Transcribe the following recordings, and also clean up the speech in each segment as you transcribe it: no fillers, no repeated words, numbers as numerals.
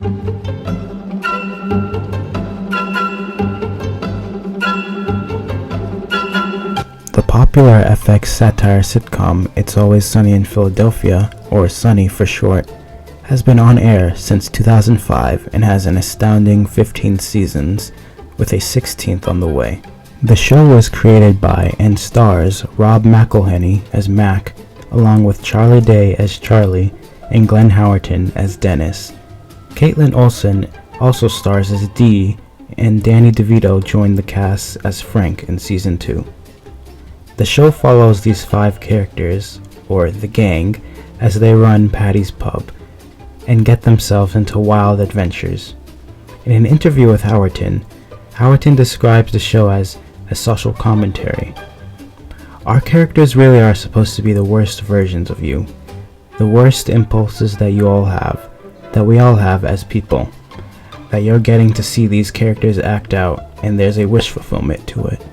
The popular FX satire sitcom It's Always Sunny in Philadelphia, or Sunny for short, has been on air since 2005 and has an astounding 15 seasons, with a 16th on the way. The show was created by and stars Rob McElhenney as Mac, along with Charlie Day as Charlie and Glenn Howerton as Dennis. Caitlin Olsen also stars as Dee, and Danny DeVito joined the cast as Frank in Season 2. The show follows these 5 characters, or the gang, as they run Patty's Pub and get themselves into wild adventures. In an interview with Howerton describes the show as a social commentary. Our characters really are supposed to be the worst versions of you, the worst impulses that we all have as people, that you're getting to see these characters act out, and there's a wish fulfillment to it.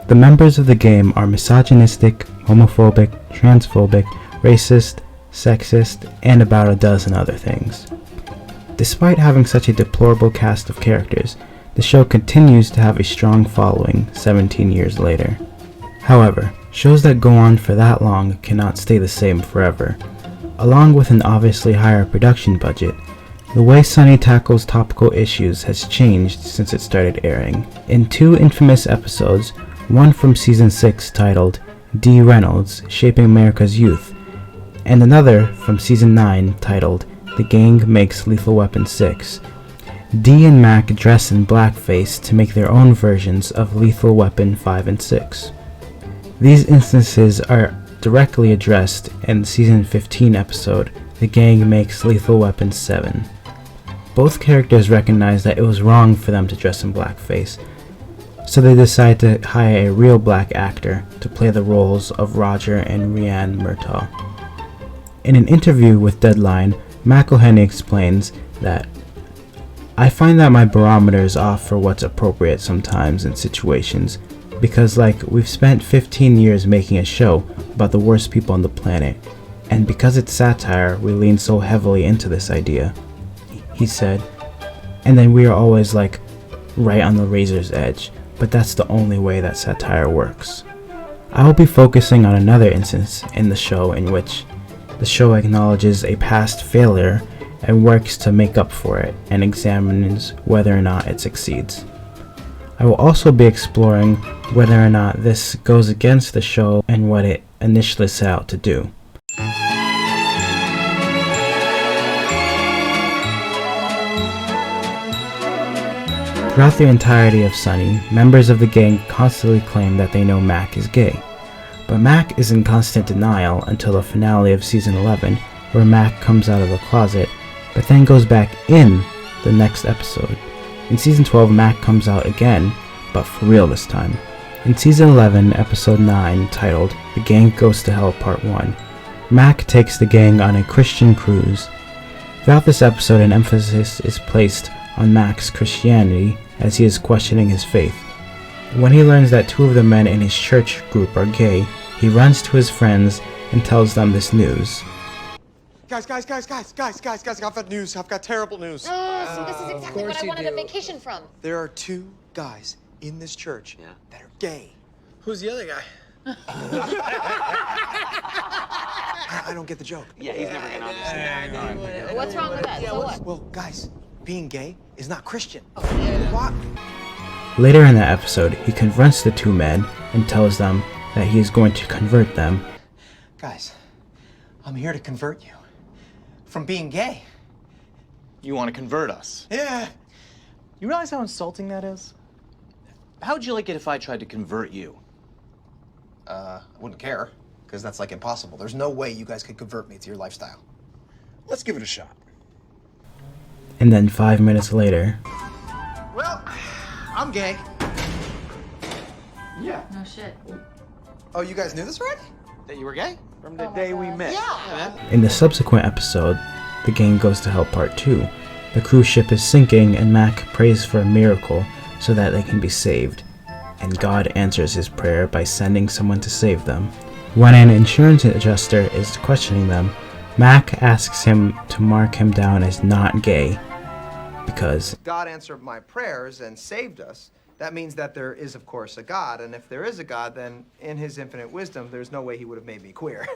The members of the game are misogynistic, homophobic, transphobic, racist, sexist, and about a dozen other things. Despite having such a deplorable cast of characters, the show continues to have a strong following 17 years later. However, shows that go on for that long cannot stay the same forever. Along with an obviously higher production budget, the way Sunny tackles topical issues has changed since it started airing. In 2 infamous episodes, one from Season 6 titled Dee Reynolds, Shaping America's Youth, and another from Season 9 titled The Gang Makes Lethal Weapon 6. Dee and Mac dress in blackface to make their own versions of Lethal Weapon 5 and 6. These instances are directly addressed in the Season 15 episode The Gang Makes Lethal Weapon 7. Both characters recognize that it was wrong for them to dress in blackface, so they decide to hire a real black actor to play the roles of Roger and Rhiannon Murtaugh. In an interview with Deadline, McElhenney explains that, "I find that my barometer is off for what's appropriate sometimes in situations, because we've spent 15 years making a show about the worst people on the planet, and because it's satire, we lean so heavily into this idea," he said, "and then we are always right on the razor's edge. But that's the only way that satire works." I will be focusing on another instance in the show in which the show acknowledges a past failure and works to make up for it and examines whether or not it succeeds. I will also be exploring whether or not this goes against the show and what it initially set out to do. Throughout the entirety of Sunny, members of the gang constantly claim that they know Mac is gay. But Mac is in constant denial until the finale of Season 11, where Mac comes out of the closet, but then goes back in the next episode. In Season 12, Mac comes out again, but for real this time. In Season 11, Episode 9, titled The Gang Goes to Hell Part 1, Mac takes the gang on a Christian cruise. Throughout this episode, an emphasis is placed on Mac's Christianity as he is questioning his faith. When he learns that 2 of the men in his church group are gay, he runs to his friends and tells them this news. Guys, I've got news. I've got terrible news. So this is exactly what I wanted a vacation from. There are 2 guys in this church that are gay. Who's the other guy? I don't get the joke. Yeah, he's never gonna understand. What's wrong with that? So what? Well, guys, being gay is not Christian. What? Later in the episode, he confronts the 2 men and tells them that he is going to convert them. Guys, I'm here to convert you from being gay. You want to convert us? Yeah. You realize how insulting that is? How would you like it if I tried to convert you? I wouldn't care, because that's impossible. There's no way you guys could convert me to your lifestyle. Let's give it a shot. And then 5 minutes later, Well, I'm gay. Yeah. No shit. Oh, you guys knew this already? That you were gay? From the day we met. Yeah. in the subsequent episode, The Gang Goes to Hell Part 2, the cruise ship is sinking and Mac prays for a miracle so that they can be saved, and God answers his prayer by sending someone to save them. When an insurance adjuster is questioning them, Mac asks him to mark him down as not gay because God answered my prayers and saved us. That means that there is, of course, a God. And if there is a God, then in his infinite wisdom, there's no way he would have made me queer.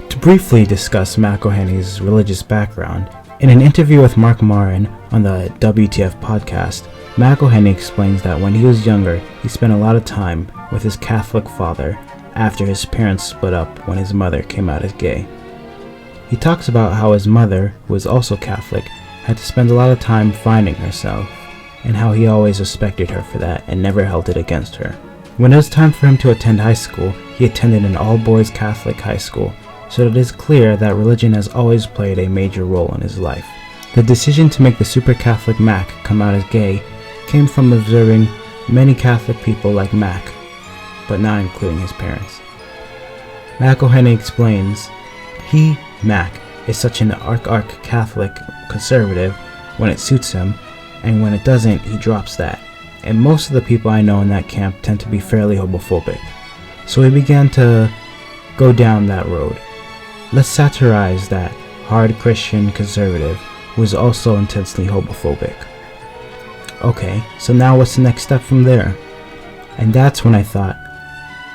To briefly discuss McElhenney's religious background, in an interview with Mark Maron on the WTF podcast, McElhenney explains that when he was younger, he spent a lot of time with his Catholic father after his parents split up when his mother came out as gay. He talks about how his mother, who was also Catholic, had to spend a lot of time finding herself, and how he always respected her for that and never held it against her. When it was time for him to attend high school, he attended an all-boys Catholic high school, so it is clear that religion has always played a major role in his life. The decision to make the super Catholic Mac come out as gay came from observing many Catholic people like Mac, but not including his parents. McElhenney explains, he, Mac, is such an arch Catholic conservative when it suits him, and when it doesn't, he drops that. And most of the people I know in that camp tend to be fairly homophobic. So he began to go down that road. Let's satirize that hard Christian conservative who is also intensely homophobic. Okay, so now what's the next step from there? And that's when I thought,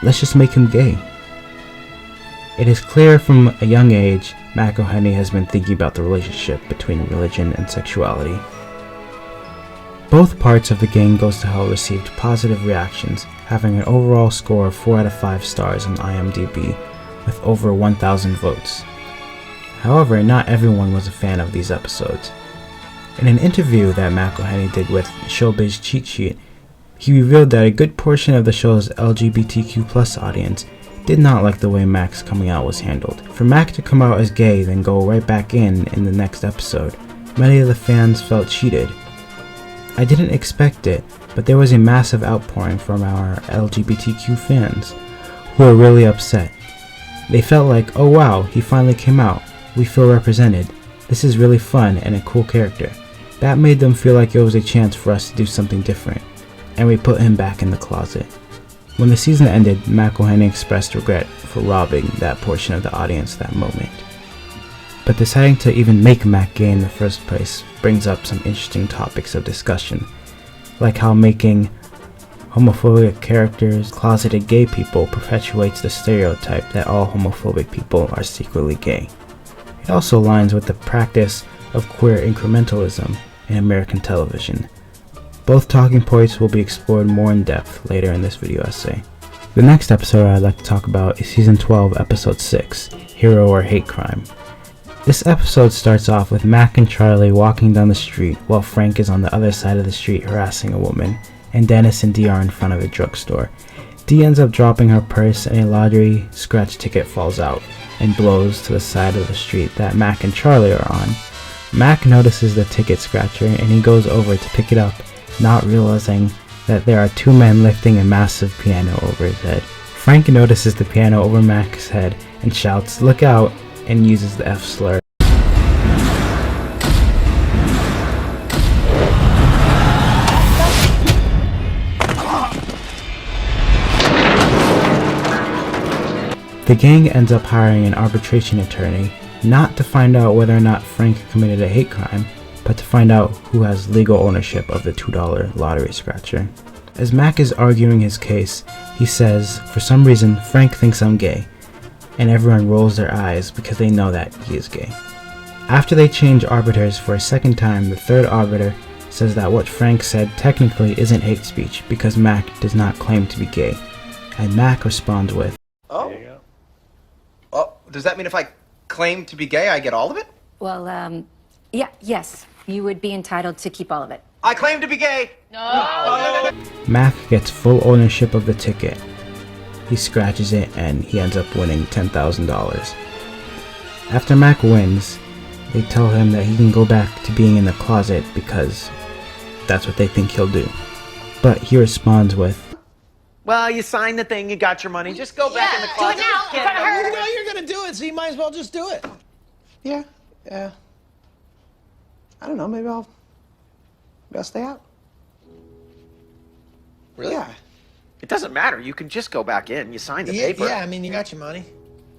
let's just make him gay. It is clear from a young age, McElhenney has been thinking about the relationship between religion and sexuality. Both parts of The Gang Goes to Hell received positive reactions, having an overall score of 4 out of 5 stars on IMDb, with over 1,000 votes. However, not everyone was a fan of these episodes. In an interview that McElhenney did with Showbiz Cheat Sheet, he revealed that a good portion of the show's LGBTQ+ audience did not like the way Mac's coming out was handled. For Mac to come out as gay then go right back in the next episode, many of the fans felt cheated. I didn't expect it, but there was a massive outpouring from our LGBTQ fans, who were really upset. They felt like, oh wow, he finally came out, we feel represented, this is really fun and a cool character. That made them feel like it was a chance for us to do something different, and we put him back in the closet. When the season ended, McElhenney expressed regret for robbing that portion of the audience that moment. But deciding to even make Mac gay in the first place brings up some interesting topics of discussion, like how making homophobic characters closeted gay people perpetuates the stereotype that all homophobic people are secretly gay. It also aligns with the practice of queer incrementalism in American television. Both talking points will be explored more in depth later in this video essay. The next episode I'd like to talk about is Season 12, Episode 6, Hero or Hate Crime. This episode starts off with Mac and Charlie walking down the street while Frank is on the other side of the street harassing a woman, and Dennis and Dee are in front of a drugstore. Dee ends up dropping her purse and a lottery scratch ticket falls out and blows to the side of the street that Mac and Charlie are on. Mac notices the ticket scratcher and he goes over to pick it up, not realizing that there are two men lifting a massive piano over his head. Frank notices the piano over Mac's head and shouts, "Look out!" and uses the F slur. The gang ends up hiring an arbitration attorney, not to find out whether or not Frank committed a hate crime, but to find out who has legal ownership of the $2 lottery scratcher. As Mac is arguing his case, he says, for some reason, Frank thinks I'm gay, and everyone rolls their eyes because they know that he is gay. After they change arbiters for a second time, the third arbiter says that what Frank said technically isn't hate speech because Mac does not claim to be gay, and Mac responds with, Oh. Oh, does that mean if I claim to be gay, I get all of it? Well, yes. You would be entitled to keep all of it. I claim to be gay! No! Mac gets full ownership of the ticket. He scratches it and he ends up winning $10,000. After Mac wins, they tell him that he can go back to being in the closet because that's what they think he'll do. But he responds with, Well, you signed the thing, you got your money. Just go back in the Do it closet. now, in front of her. You know you're gonna do it, so you might as well just do it. Yeah. I don't know, maybe I'll stay out. Really? Yeah. It doesn't matter. You can just go back in. You signed the paper. Yeah, I mean, you got your money.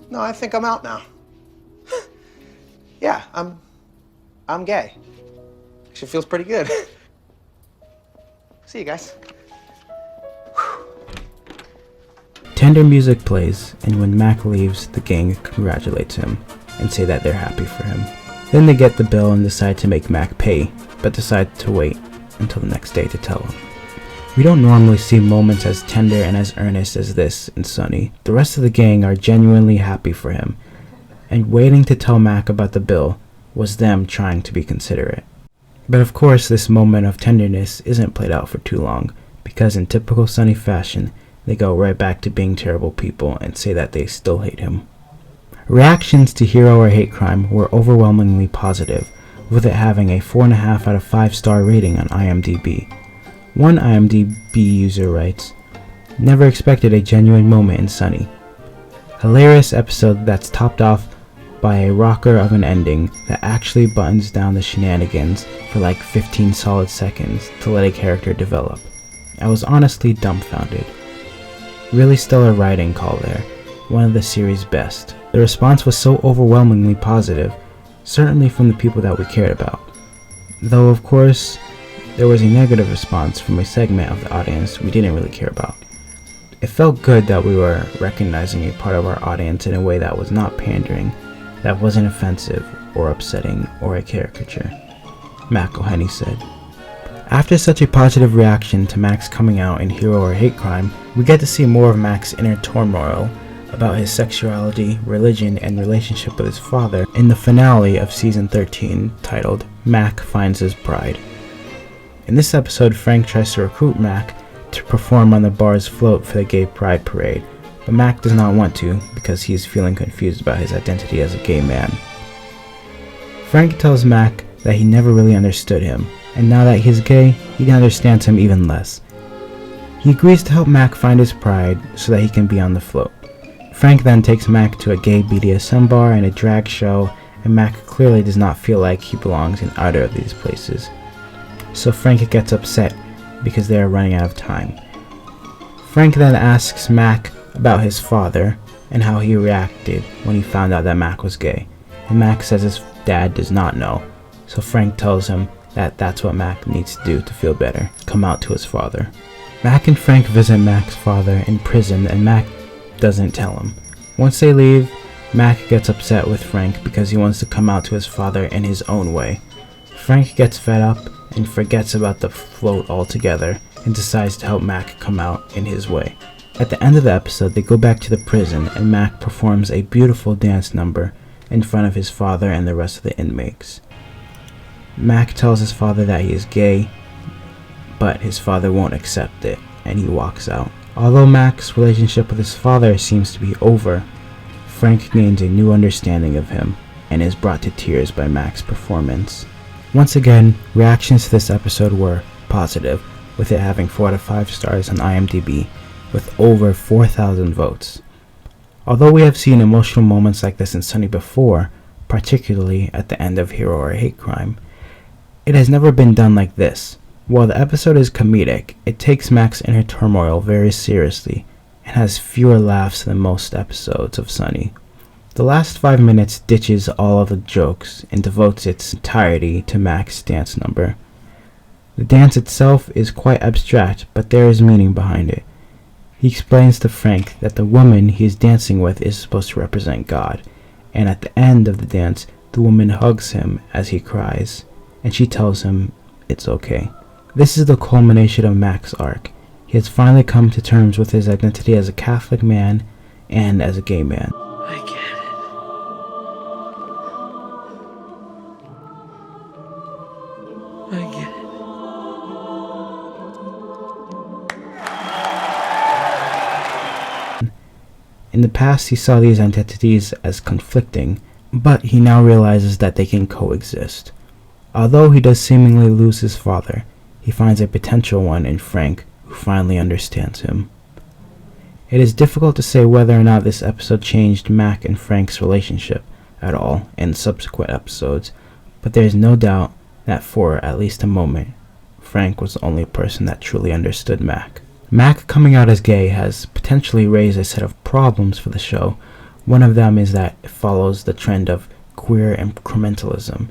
No, I think I'm out now. Yeah, I'm gay. Actually feels pretty good. See you guys. Tender music plays, and when Mac leaves, the gang congratulates him and say that they're happy for him. Then they get the bill and decide to make Mac pay, but decide to wait until the next day to tell him. We don't normally see moments as tender and as earnest as this in Sonny. The rest of the gang are genuinely happy for him, and waiting to tell Mac about the bill was them trying to be considerate. But of course, this moment of tenderness isn't played out for too long, because in typical Sonny fashion, they go right back to being terrible people and say that they still hate him. Reactions to Hero or Hate Crime were overwhelmingly positive, with it having a 4.5 out of 5-star rating on IMDb. One IMDb user writes, "Never expected a genuine moment in Sonny. Hilarious episode that's topped off by a rocker of an ending that actually buttons down the shenanigans for like 15 solid seconds to let a character develop. I was honestly dumbfounded. Really stellar writing call there, one of the series' best. The response was so overwhelmingly positive, certainly from the people that we cared about. Though of course, there was a negative response from a segment of the audience we didn't really care about. It felt good that we were recognizing a part of our audience in a way that was not pandering, that wasn't offensive or upsetting or a caricature," Mac O'Henny said. After such a positive reaction to Mac's coming out in Hero or Hate Crime, we get to see more of Mac's inner turmoil about his sexuality, religion, and relationship with his father in the finale of season 13, titled Mac Finds His Pride. In this episode, Frank tries to recruit Mac to perform on the bar's float for the gay pride parade, but Mac does not want to because he is feeling confused about his identity as a gay man. Frank tells Mac that he never really understood him, and now that he's gay, he understands him even less. He agrees to help Mac find his pride so that he can be on the float. Frank then takes Mac to a gay BDSM bar and a drag show, and Mac clearly does not feel like he belongs in either of these places. So Frank gets upset because they are running out of time. Frank then asks Mac about his father and how he reacted when he found out that Mac was gay, and Mac says his dad does not know, so Frank tells him that that's what Mac needs to do to feel better, come out to his father. Mac and Frank visit Mac's father in prison, and Mac doesn't tell him. Once they leave, Mac gets upset with Frank because he wants to come out to his father in his own way. Frank gets fed up and forgets about the float altogether and decides to help Mac come out in his way. At the end of the episode, they go back to the prison and Mac performs a beautiful dance number in front of his father and the rest of the inmates. Mac tells his father that he is gay, but his father won't accept it, and he walks out. Although Mac's relationship with his father seems to be over, Frank gains a new understanding of him and is brought to tears by Mac's performance. Once again, reactions to this episode were positive, with it having 4 out of 5 stars on IMDb, with over 4,000 votes. Although we have seen emotional moments like this in Sonny before, particularly at the end of Hero or Hate Crime, it has never been done like this. While the episode is comedic, it takes Mac's inner turmoil very seriously and has fewer laughs than most episodes of Sonny. The last 5 minutes ditches all of the jokes and devotes its entirety to Mac's dance number. The dance itself is quite abstract, but there is meaning behind it. He explains to Frank that the woman he is dancing with is supposed to represent God, and at the end of the dance, the woman hugs him as he cries, and she tells him it's okay. This is the culmination of Mac's arc. He has finally come to terms with his identity as a Catholic man and as a gay man. I get it. I get it. In the past, he saw these identities as conflicting, but he now realizes that they can coexist. Although he does seemingly lose his father, he finds a potential one in Frank, who finally understands him. It is difficult to say whether or not this episode changed Mac and Frank's relationship at all in subsequent episodes, but there is no doubt that for at least a moment, Frank was the only person that truly understood Mac. Mac coming out as gay has potentially raised a set of problems for the show. One of them is that it follows the trend of queer incrementalism.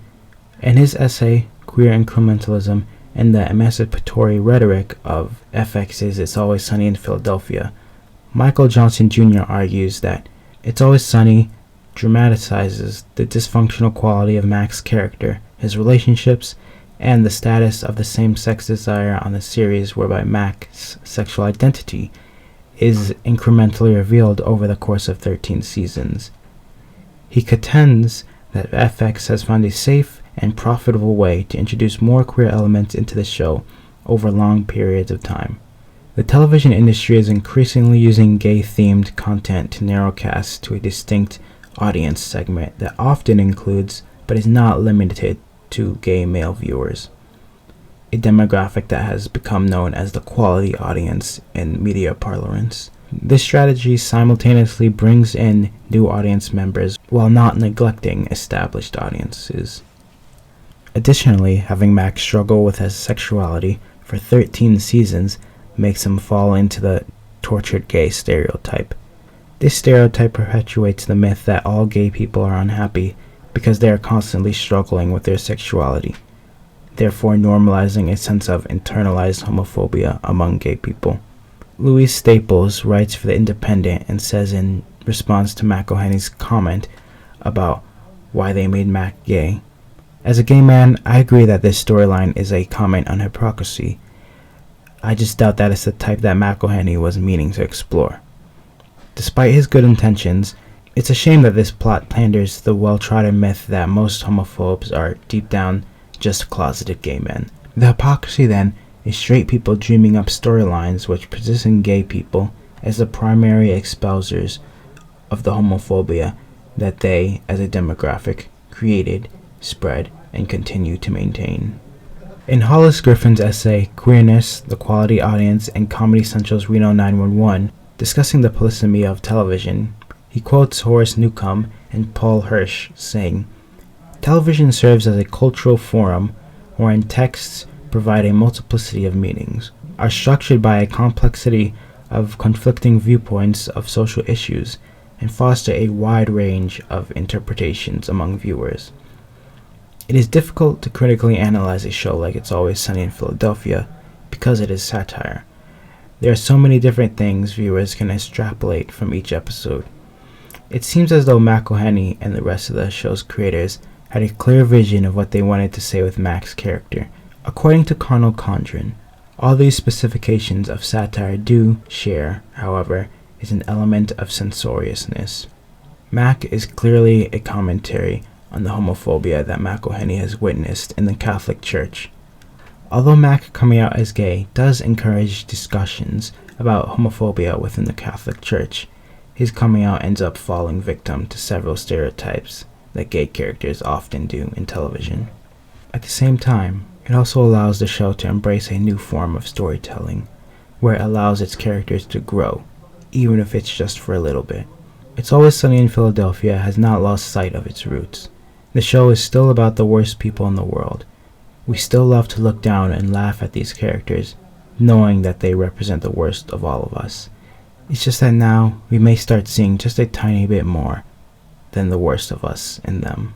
In his essay, Queer Incrementalism and the Emancipatory Rhetoric of FX's It's Always Sunny in Philadelphia, Michael Johnson Jr. argues that It's Always Sunny dramatizes the dysfunctional quality of Mac's character, his relationships, and the status of the same-sex desire on the series, whereby Mac's sexual identity is incrementally revealed over the course of 13 seasons. He contends that FX has found a safe and profitable way to introduce more queer elements into the show over long periods of time. The television industry is increasingly using gay-themed content to narrowcast to a distinct audience segment that often includes, but is not limited to, gay male viewers, a demographic that has become known as the quality audience in media parlance. This strategy simultaneously brings in new audience members while not neglecting established audiences. Additionally, having Mac struggle with his sexuality for 13 seasons makes him fall into the tortured gay stereotype. This stereotype perpetuates the myth that all gay people are unhappy because they are constantly struggling with their sexuality, therefore normalizing a sense of internalized homophobia among gay people. Louise Staples writes for The Independent and says in response to McElhenney's comment about why they made Mac gay, "As a gay man, I agree that this storyline is a comment on hypocrisy. I just doubt that it's the type that McElhenney was meaning to explore. Despite his good intentions, it's a shame that this plot panders to the well-trodden myth that most homophobes are, deep down, just closeted gay men. The hypocrisy, then, is straight people dreaming up storylines which position gay people as the primary espousers of the homophobia that they, as a demographic, created, spread, and continue to maintain." In Hollis Griffin's essay, Queerness, the Quality Audience, and Comedy Central's Reno 911, discussing the polysemy of television, he quotes Horace Newcomb and Paul Hirsch, saying, "Television serves as a cultural forum wherein texts provide a multiplicity of meanings, are structured by a complexity of conflicting viewpoints of social issues, and foster a wide range of interpretations among viewers. It is difficult to critically analyze a show like It's Always Sunny in Philadelphia because it is satire. There are so many different things viewers can extrapolate from each episode. It seems as though McElhenney and the rest of the show's creators had a clear vision of what they wanted to say with Mac's character. According to Carnal Condren, all these specifications of satire do share, however, is an element of censoriousness. Mac is clearly a commentary on the homophobia that McElhenney has witnessed in the Catholic Church. Although Mac coming out as gay does encourage discussions about homophobia within the Catholic Church, his coming out ends up falling victim to several stereotypes that gay characters often do in television. At the same time, it also allows the show to embrace a new form of storytelling, where it allows its characters to grow, even if it's just for a little bit. It's Always Sunny in Philadelphia has not lost sight of its roots. The show is still about the worst people in the world. We still love to look down and laugh at these characters, knowing that they represent the worst of all of us. It's just that now we may start seeing just a tiny bit more than the worst of us in them.